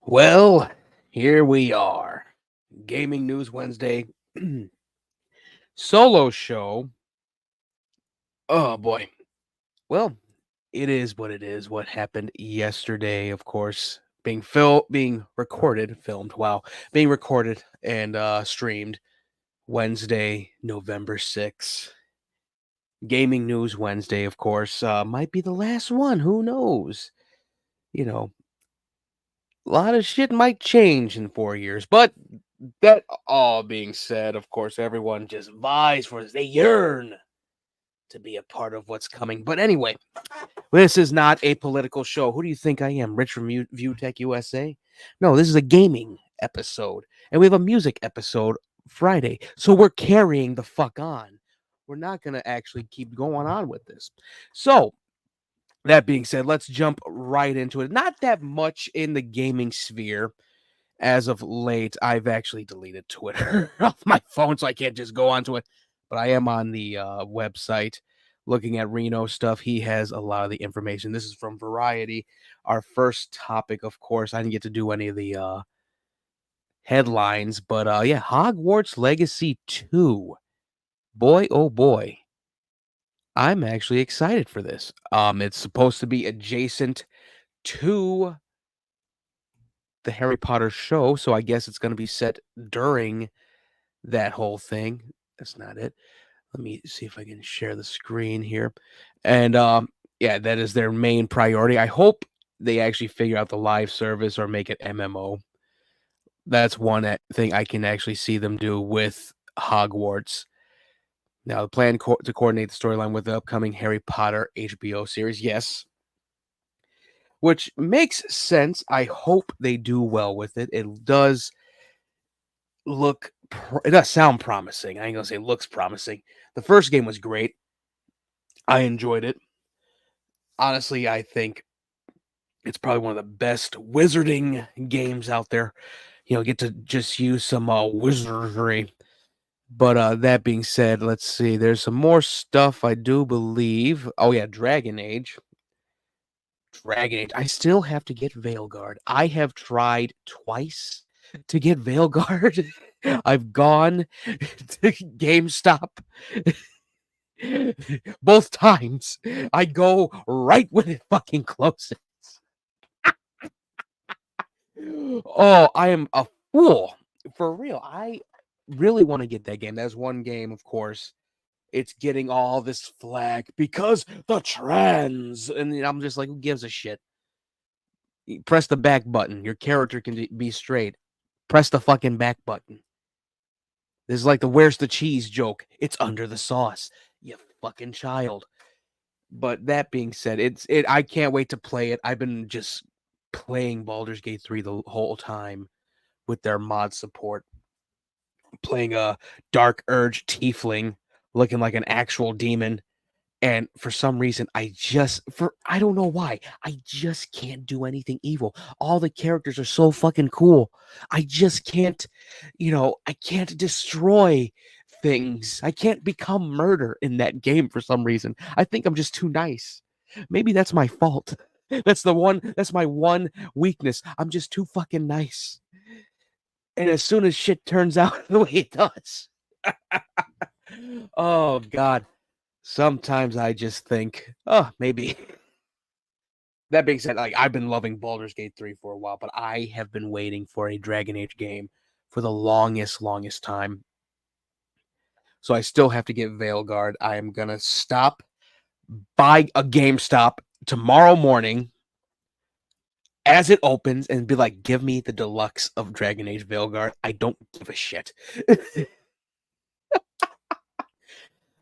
Well, here we are. Gaming News Wednesday. Solo show. Oh boy. Well, it is what it is. What happened yesterday, of course, being recorded, filmed, wow, being recorded and streamed Wednesday, November 6th. Gaming News Wednesday, of course, might be the last one. Who knows? You know, a lot of shit might change in 4 years, but that all being said, of course, everyone just vies for this. They yearn to be a part of what's coming. But anyway, this is not a political show. Who do you think I am? Rich from View Tech USA? No, this is a gaming episode. And we have a music episode Friday. So we're carrying the fuck on. We're not going to actually keep going on with this. So, that being said, let's jump right into it. Not that much in the gaming sphere as of late. I've actually deleted Twitter off my phone, so I can't just go onto it. But I am on the website looking at Reno stuff. He has a lot of the information. This is from Variety. Our first topic, of course, I didn't get to do any of the headlines, but yeah, Hogwarts Legacy 2. Boy, oh boy. I'm actually excited for this. It's supposed to be adjacent to the Harry Potter show, so I guess it's going to be set during that whole thing. That's not it. Let me see if I can share the screen here. And yeah, that is their main priority. I hope they actually figure out the live service or make it MMO. That's one thing I can actually see them do with Hogwarts. Now, the plan to coordinate the storyline with the upcoming Harry Potter HBO series, yes, which makes sense. I hope they do well with it. It does it does sound promising. I ain't gonna say looks promising. The first game was great. I enjoyed it. Honestly, I think it's probably one of the best wizarding games out there. Get to just use some wizardry. But that being said, let's see. There's some more stuff I do believe. Oh yeah, Dragon Age. Dragon Age. I still have to get Veilguard. I have tried twice to get Veilguard. I've gone to GameStop both times. I go right when it fucking closes. Oh, I am a fool. For real. I really want to get that game. That's one game, of course. It's getting all this flack because the trans. And I'm just like, who gives a shit? Press the back button. Your character can be straight. Press the fucking back button. This is like the where's the cheese joke. It's under the sauce. You fucking child. But that being said, I can't wait to play it. I've been just playing Baldur's Gate 3 the whole time with their mod support. Playing a Dark Urge Tiefling looking like an actual demon. And for some reason, I don't know why, I just can't do anything evil. All the characters are so fucking cool. I just can't, I can't destroy things. I can't become murder in that game for some reason. I think I'm just too nice. Maybe that's my fault. That's my one weakness. I'm just too fucking nice. And as soon as shit turns out the way it does, oh God. Sometimes I just think, oh, maybe. That being said, like I've been loving Baldur's Gate 3 for a while, but I have been waiting for a Dragon Age game for the longest time. So I still have to get Veilguard. I am gonna stop by a GameStop tomorrow morning as it opens and be like, give me the deluxe of Dragon Age Veilguard. I don't give a shit.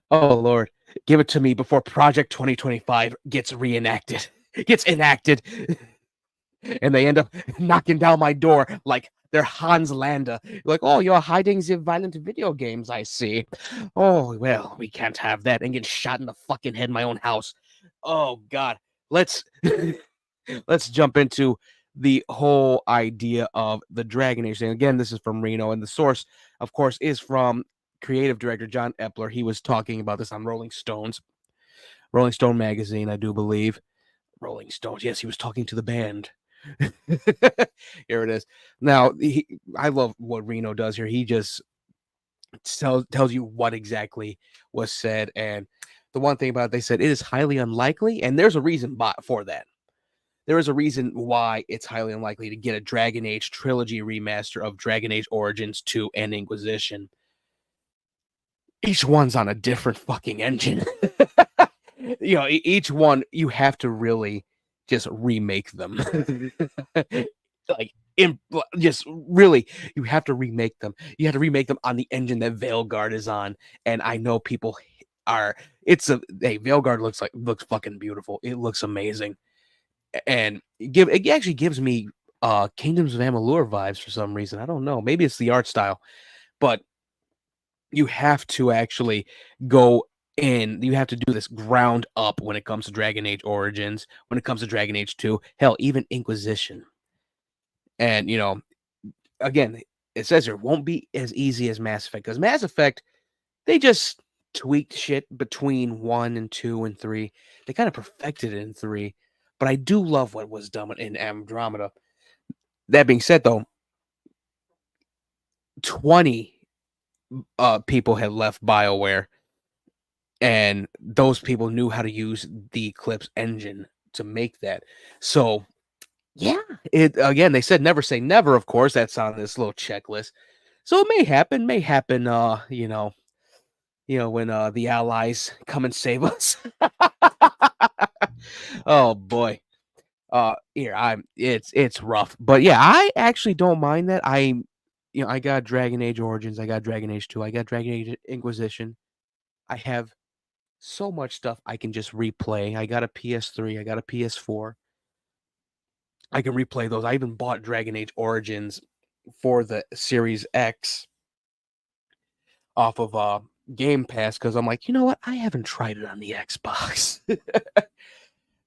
Oh Lord, give it to me before Project 2025 gets enacted, and they end up knocking down my door like they're Hans Landa. Like, oh, you're hiding the violent video games, I see. Oh, well, we can't have that, and get shot in the fucking head in my own house. Oh God, let's let's jump into the whole idea of the Dragon Age thing. Again, this is from Reno, and the source, of course, is from creative director John Epler. He was talking about this on Rolling Stone magazine, I do believe. Rolling Stones. Yes, he was talking to the band. Here it is. Now, I love what Reno does here. He just tells you what exactly was said. And the one thing about it, they said it is highly unlikely, and there's a reason for that. There is a reason why it's highly unlikely to get a Dragon Age trilogy remaster of Dragon Age Origins 2 and Inquisition. Each one's on a different fucking engine. Each one you have to really just remake them. like just really you have to remake them. You have to remake them on the engine that Veilguard is on. And I know people are Veilguard looks fucking beautiful. It looks amazing. And it actually gives me Kingdoms of Amalur vibes for some reason. I don't know. Maybe it's the art style, but you have to actually go in. You have to do this ground up when it comes to Dragon Age Origins, when it comes to Dragon Age 2, hell, even Inquisition. And, again, it says it won't be as easy as Mass Effect, because Mass Effect, they just tweaked shit between 1 and 2 and 3. They kind of perfected it in 3. But I do love what was done in Andromeda. That being said, though, 20 people had left BioWare, and those people knew how to use the Eclipse engine to make that. So, yeah, they said never say never, of course. That's on this little checklist. So it may happen, when the allies come and save us. Oh boy. It's rough. But yeah, I actually don't mind that. I got Dragon Age Origins, I got Dragon Age 2, I got Dragon Age Inquisition. I have so much stuff I can just replay. I got a PS3, I got a PS4. I can replay those. I even bought Dragon Age Origins for the Series X off of Game Pass because I'm like, you know what? I haven't tried it on the Xbox.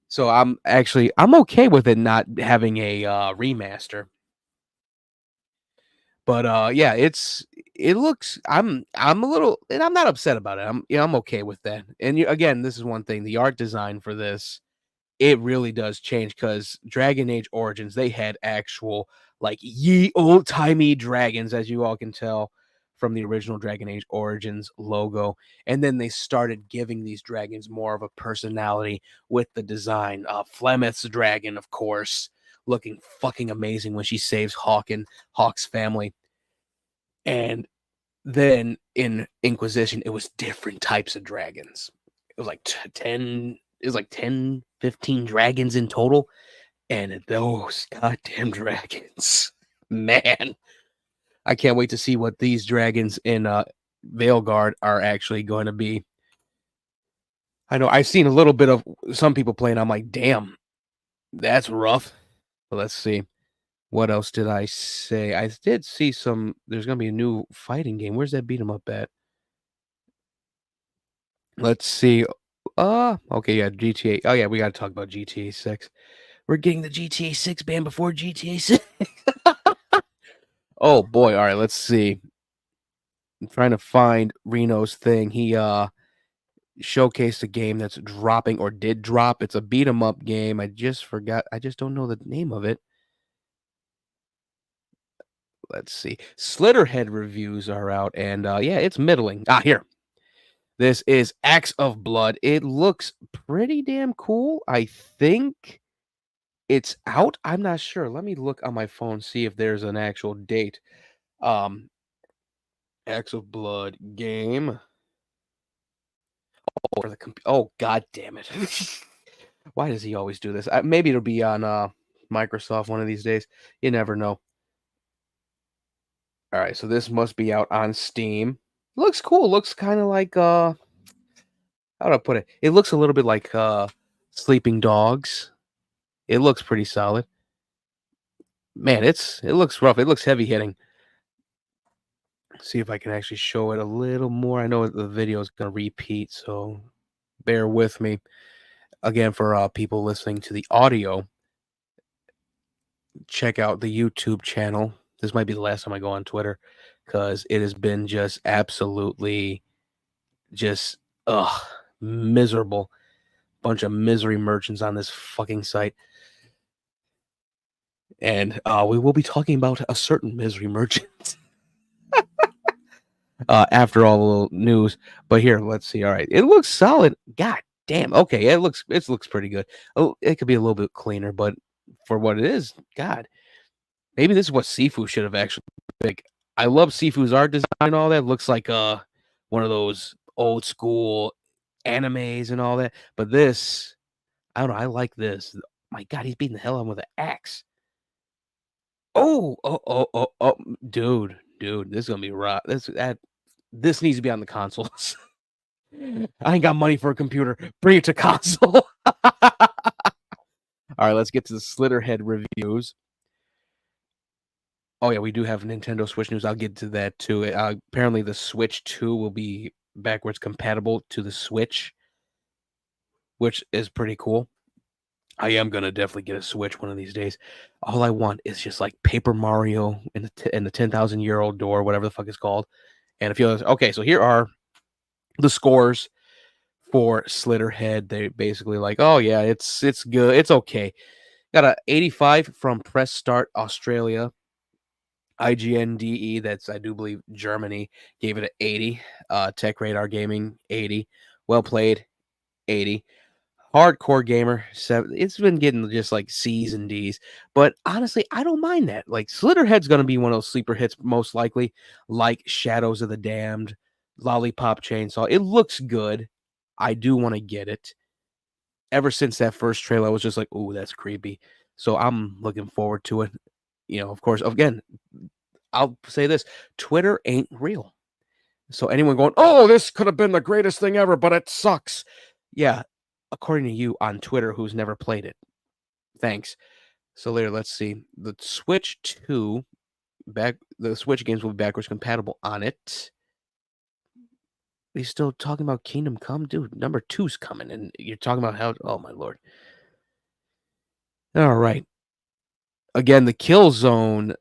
So I'm okay with it not having a remaster. But yeah, it looks I'm a little, and I'm not upset about it. I'm okay with that. And again, this is one thing, the art design for this, it really does change, because Dragon Age Origins, they had actual, like, ye old timey dragons, as you all can tell from the original Dragon Age Origins logo. And then they started giving these dragons more of a personality with the design. Flemeth's dragon, of course, looking fucking amazing when she saves Hawk's family. And then in Inquisition, it was different types of dragons. It was like 10, it was like 10, 15 dragons in total. And those goddamn dragons, man, I can't wait to see what these dragons in Veilguard are actually going to be. I know I've seen a little bit of some people playing. I'm like, damn, that's rough. But let's see. What else did I say? I did see there's going to be a new fighting game. Where's that beat 'em up at? Let's see. Okay, yeah, GTA. Oh, yeah, we got to talk about GTA 6. We're getting the GTA 6 ban before GTA 6. Oh, boy. All right, let's see. I'm trying to find Reno's thing. He showcased a game that's dropping, or did drop. It's a beat 'em up game. I just forgot. I just don't know the name of it. Let's see. Slitterhead reviews are out, and yeah, it's middling. Here. This is Axe of Blood. It looks pretty damn cool. I think it's out. I'm not sure. Let me look on my phone, see if there's an actual date. Um, Axe of Blood game. Oh, god damn it. Why does he always do this? Maybe it'll be on Microsoft one of these days. You never know. All right, so this must be out on Steam. Looks cool. Looks kind of like how do I put it? It looks a little bit like Sleeping Dogs. It looks pretty solid. Man, it looks rough. It looks heavy hitting. See if I can actually show it a little more. I know the video is going to repeat, so bear with me. Again, for people listening to the audio, check out the YouTube channel. This might be the last time I go on Twitter, because it has been just absolutely just miserable. Bunch of misery merchants on this fucking site. And we will be talking about a certain misery merchant after all the little news. But here, let's see. All right, it looks solid. God damn. Okay, it looks pretty good. Oh, it could be a little bit cleaner, but for what it is, God, maybe this is what Sifu should have actually picked. I love Sifu's art design and all that. Looks like one of those old school animes and all that. But this, I don't know. I like this. My God, he's beating the hell out of him with an axe. Oh, dude, this is gonna be rough. This needs to be on the consoles. I ain't got money for a computer. Bring it to console. All right, let's get to the Slitterhead reviews. Oh yeah, we do have Nintendo Switch news. I'll get to that too. Apparently, the Switch 2 will be backwards compatible to the Switch, which is pretty cool. I am gonna definitely get a Switch one of these days. All I want is just like Paper Mario in the 10,000-year-old door, whatever the fuck it's called, and a few others. Okay, so here are the scores for Slitterhead. They basically like, oh yeah, it's good, it's okay. Got a 85 from Press Start Australia. IGNDE, that's I do believe Germany, gave it an 80. Tech Radar Gaming 80. Well played 80. Hardcore Gamer 7. It's been getting just like C's and D's, but honestly, I don't mind that. Like Slitterhead's gonna be one of those sleeper hits most likely, like Shadows of the Damned, Lollipop Chainsaw. It looks good. I do want to get it. Ever since that first trailer, I was just like, "Ooh, that's creepy." So I'm looking forward to it. Of course, again, I'll say this: Twitter ain't real. So anyone going, "Oh, this could have been the greatest thing ever, but it sucks." Yeah, according to you on Twitter, who's never played it. Thanks. So later, let's see. The Switch 2 the Switch games will be backwards compatible on it. He's still talking about Kingdom Come, dude. Number two's coming, and you're talking about how? Oh my lord! All right. Again, the Killzone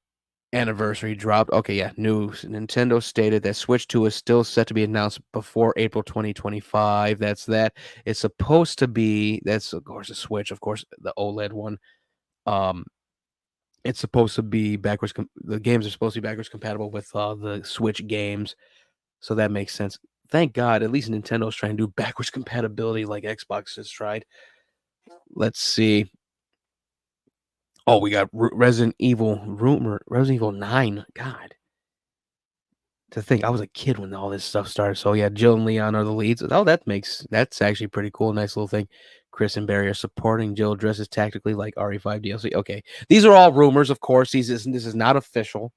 anniversary dropped. Okay, yeah, news. Nintendo stated that Switch 2 is still set to be announced before April 2025. That's that. It's supposed to be. That's of course a Switch, of course, the OLED one. Um, it's supposed to be the games are supposed to be backwards compatible with the Switch games, so that makes sense. Thank God, at least Nintendo's trying to do backwards compatibility like Xbox has tried. Let's see. Oh, we got Resident Evil 9. God, to think I was a kid when all this stuff started. So yeah, Jill and Leon are the leads. Oh, that's actually pretty cool. Nice little thing. Chris and Barry are supporting. Jill dresses tactically like RE5 DLC. Okay, these are all rumors, of course. This is not official.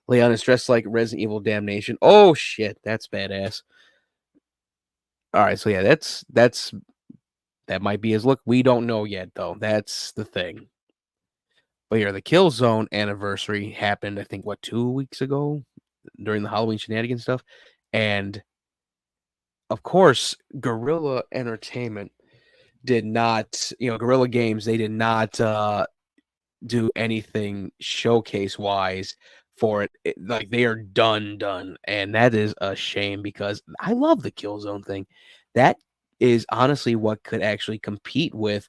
Leon is dressed like Resident Evil Damnation. Oh shit, that's badass. All right, so yeah, that might be his look. We don't know yet though. That's the thing. But here, the Killzone anniversary happened. I think 2 weeks ago during the Halloween shenanigans stuff, and of course, Guerrilla Entertainment did not. Guerrilla Games. They did not do anything showcase wise for it. Like they are done, and that is a shame because I love the Killzone thing. That is honestly what could actually compete with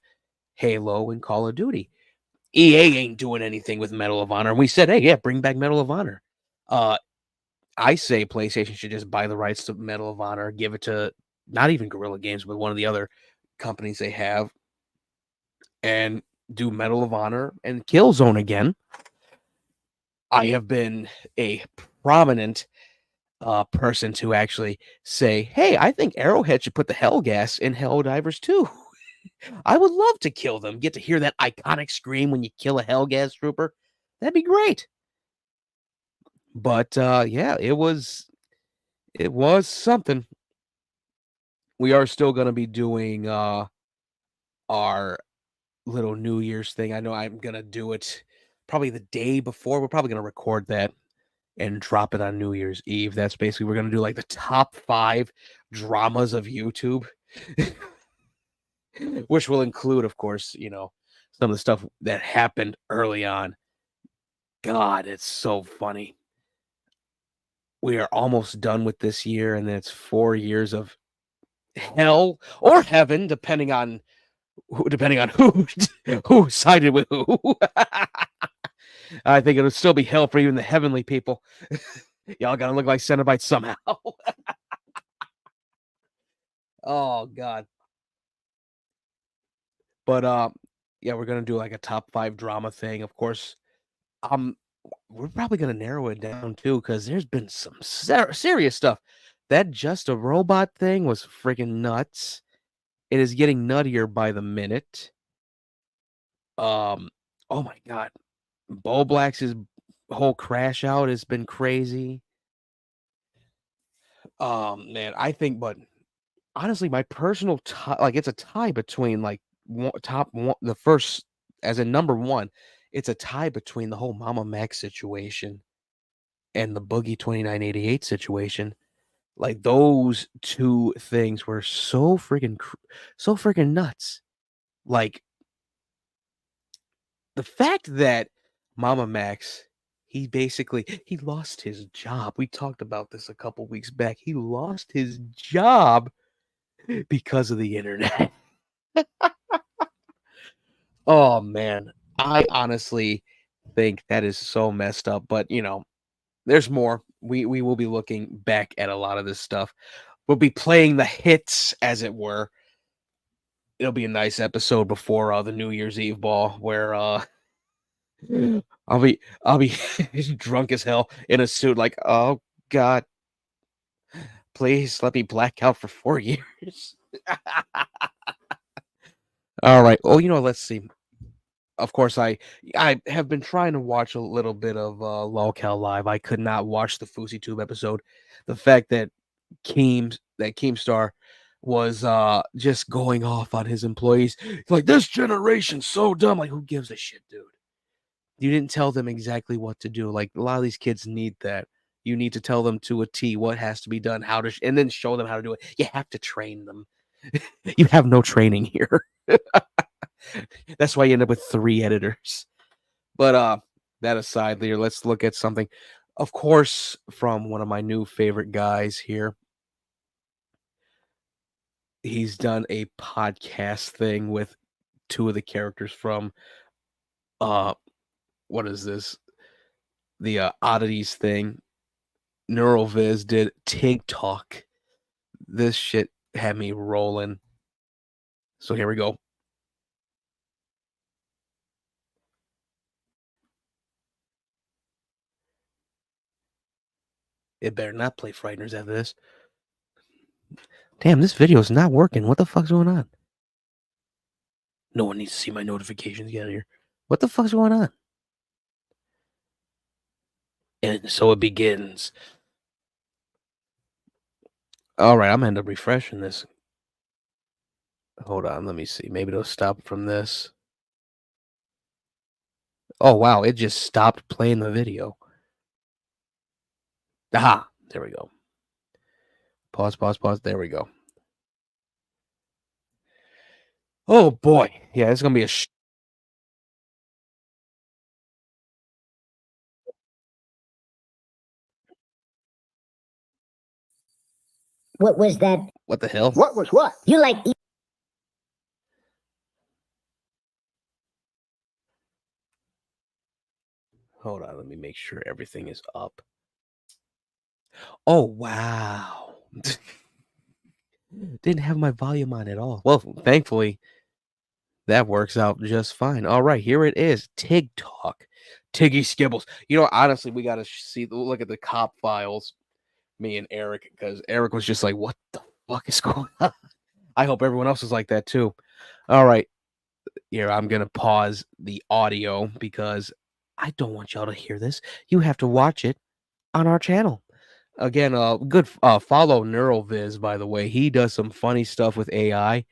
Halo and Call of Duty. EA ain't doing anything with Medal of Honor. And we said, hey, yeah, bring back Medal of Honor. I say PlayStation should just buy the rights to Medal of Honor, give it to not even Guerrilla Games, but one of the other companies they have, and do Medal of Honor and Killzone again. I have been a prominent person to actually say, hey, I think Arrowhead should put the Hellgas in Helldivers too. I would love to kill them. Get to hear that iconic scream when you kill a Hellgas trooper. That'd be great. But yeah, it was something. We are still gonna be doing our little New Year's thing. I know I'm gonna do it probably the day before. We're probably gonna record that and drop it on New Year's Eve. That's basically we're gonna do like the top 5 dramas of YouTube, which will include, of course, some of the stuff that happened early on. God, it's so funny. We are almost done with this year, and then it's 4 years of hell or heaven, depending on who who sided with who. I think it'll still be hell for even the heavenly people. Y'all gotta look like Cenobites somehow. Oh god. But yeah, we're gonna do like a top 5 drama thing. Of course, um, we're probably gonna narrow it down too, because there's been some serious stuff. That Just a Robot thing was freaking nuts. It is getting nuttier by the minute. Oh my god, Bo Black's whole crash out has been crazy. Man, I think, but honestly, my personal tie, like it's a tie between like top one, the first, as in number one, it's a tie between the whole Mama Max situation and the Boogie 2988 situation. Like those two things were so freaking nuts. Like the fact that Mama Max, he lost his job. We talked about this a couple weeks back. He lost his job because of the internet. Oh man, I honestly think that is so messed up, but there's more. We will be looking back at a lot of this stuff. We'll be playing the hits, as it were. It'll be a nice episode before the New Year's Eve ball, where I'll be drunk as hell in a suit, like, oh god, please let me black out for 4 years. All right. Oh, let's see. Of course, I have been trying to watch a little bit of Lolcal Live. I could not watch the FouseyTube episode. The fact that Keemstar was just going off on his employees, like, this generation's so dumb. Like, who gives a shit, dude? You didn't tell them exactly what to do. Like, a lot of these kids need that. You need to tell them to a T what has to be done, how to, and then show them how to do it. You have to train them. You have no training here. That's why you end up with 3 editors. But that aside, Lear, let's look at something. Of course, from one of my new favorite guys here. He's done a podcast thing with 2 of the characters from what is this? The oddities thing. Neuroviz did TikTok. This shit had me rolling. So here we go. It better not play Frighteners after this. Damn, this video is not working. What the fuck's going on? No one needs to see my notifications. Get out of here. What the fuck's going on? And so it begins. All right, I'm gonna end up refreshing this. Hold on, let me see. Maybe it'll stop from this. Oh wow, it just stopped playing the video. Aha, there we go. Pause. There we go. Oh boy, yeah, it's gonna be a. What was that? What the hell? What was what? You like. Hold on, let me make sure everything is up. Oh wow. Didn't have my volume on at all. Well, thankfully, that works out just fine. All right, here it is. TikTok. Tiggy Skibbles. Honestly, we gotta look at the cop files. Me and Eric, because Eric was just like, what the fuck is going on? I hope everyone else is like that too. All right. Here, I'm gonna pause the audio because I don't want y'all to hear this. You have to watch it on our channel. Again, good follow Neuroviz, by the way. He does some funny stuff with AI.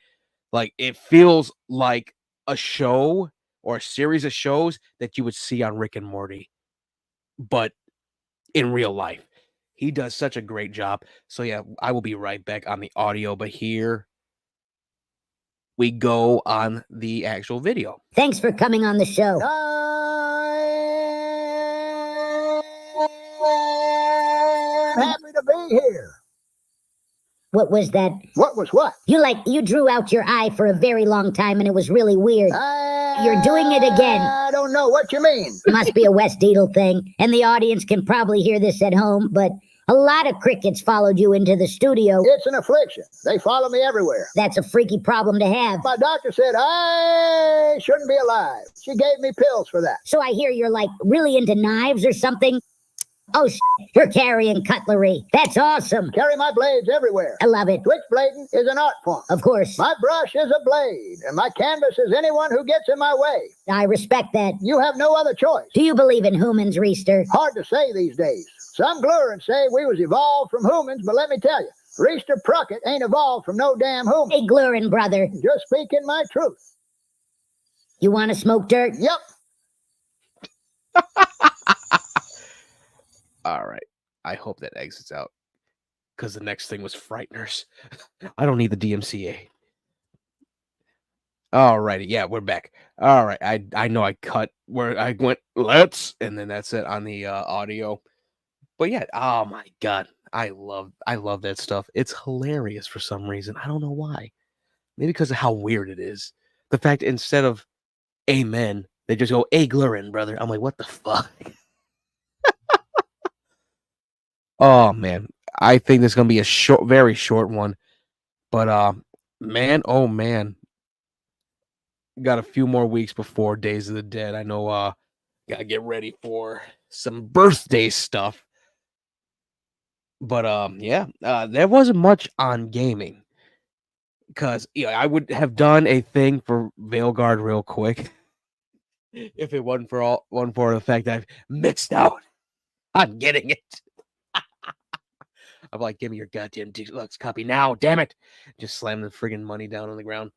Like, it feels like a show or a series of shows that you would see on Rick and Morty, but in real life. He does such a great job. So yeah, I will be right back on the audio, but here we go on the actual video. Thanks for coming on the show. I'm happy to be here. What was that? What was what? You drew out your eye for a very long time and it was really weird. You're doing it again. I don't don't know what you mean. It must be a West Deedle thing, and the audience can probably hear this at home, but a lot of crickets followed you into the studio. It's an affliction. They follow me everywhere. That's a freaky problem to have. My doctor said I shouldn't be alive. She gave me pills for that. So I hear you're like really into knives or something? Oh, you're carrying cutlery. That's awesome. Carry my blades everywhere. I love it. Switchblading is an art form. Of course. My brush is a blade, and my canvas is anyone who gets in my way. I respect that. You have no other choice. Do you believe in humans, Reister? Hard to say these days. Some glurins say we was evolved from humans, but let me tell you, Reister Pruckett ain't evolved from no damn human. Hey, glurin, brother. Just speaking my truth. You want to smoke dirt? Yep. All right. I hope that exits out because the next thing was Frighteners. I don't need the DMCA. All righty. Yeah, we're back. All right. I know I cut where I went, let's, and then that's it on the audio. But yeah, oh my God. I love that stuff. It's hilarious for some reason. I don't know why. Maybe because of how weird it is. The fact instead of amen, they just go, "Hey, Glurin, brother." I'm like, what the fuck? Oh man, I think this is gonna be a short, very short one. But man, oh man, got a few more weeks before Days of the Dead. I know. Gotta get ready for some birthday stuff. But yeah, there wasn't much on gaming because I would have done a thing for Veilguard real quick if it wasn't for the fact that I've missed out on getting it. I'm like, give me your goddamn deluxe copy now, damn it! Just slam the friggin' money down on the ground.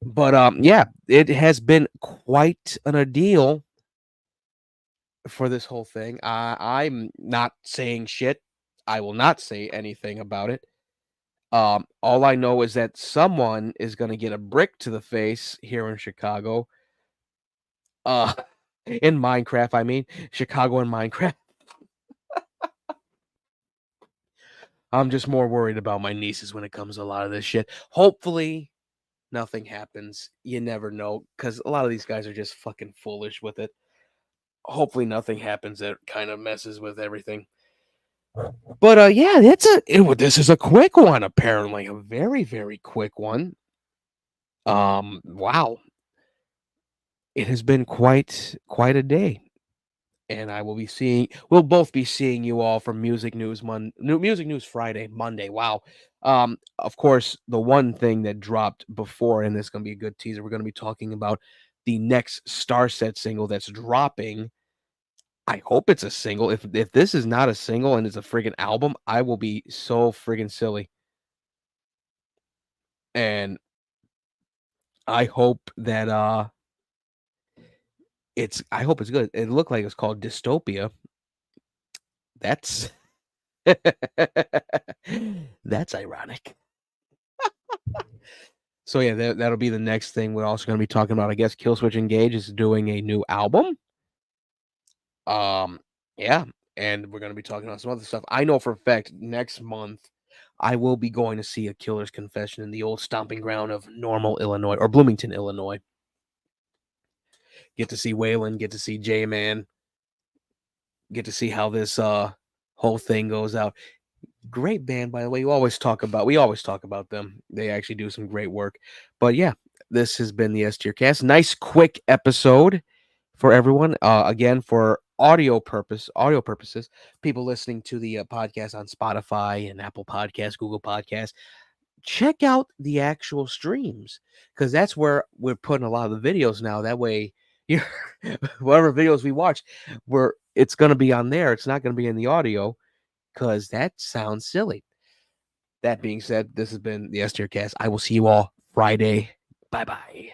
But yeah, it has been quite an ordeal for this whole thing. I'm not saying shit. I will not say anything about it. All I know is that someone is gonna get a brick to the face here in Chicago. Uh, in Minecraft, I mean Chicago and Minecraft. I'm just more worried about my nieces when it comes to a lot of this shit. Hopefully, nothing happens. You never know, because a lot of these guys are just fucking foolish with it. Hopefully, nothing happens that kind of messes with everything. But yeah, this is a quick one. Apparently, a very very quick one. Wow, it has been quite a day. And we'll both be seeing you all from Music News Music News Friday, Monday. Wow. Of course, the one thing that dropped before, and this is gonna be a good teaser, we're gonna be talking about the next Starset single that's dropping. I hope it's a single. If this is not a single and it's a friggin' album, I will be so friggin' silly. And I hope that I hope it's good. It looked like it's called Dystopia. That's that's ironic. So yeah, that'll be the next thing we're also going to be talking about. I guess Killswitch Engage is doing a new album. Yeah, and we're going to be talking about some other stuff. I know for a fact next month I will be going to see A Killer's Confession in the old stomping ground of Normal, Illinois, or Bloomington, Illinois. Get to see Waylon, get to see J-Man, get to see how this whole thing goes out. Great band, by the way. We always talk about them. They actually do some great work. But yeah, this has been the S-TierCast. Nice quick episode for everyone. Again, for audio purposes, people listening to the podcast on Spotify and Apple Podcasts, Google Podcasts, check out the actual streams because that's where we're putting a lot of the videos now. That way, you whatever videos we watch, it's going to be on there. It's not going to be in the audio because that sounds silly. That being said, this has been the S-TierCast. I will see you all Friday. Bye-bye.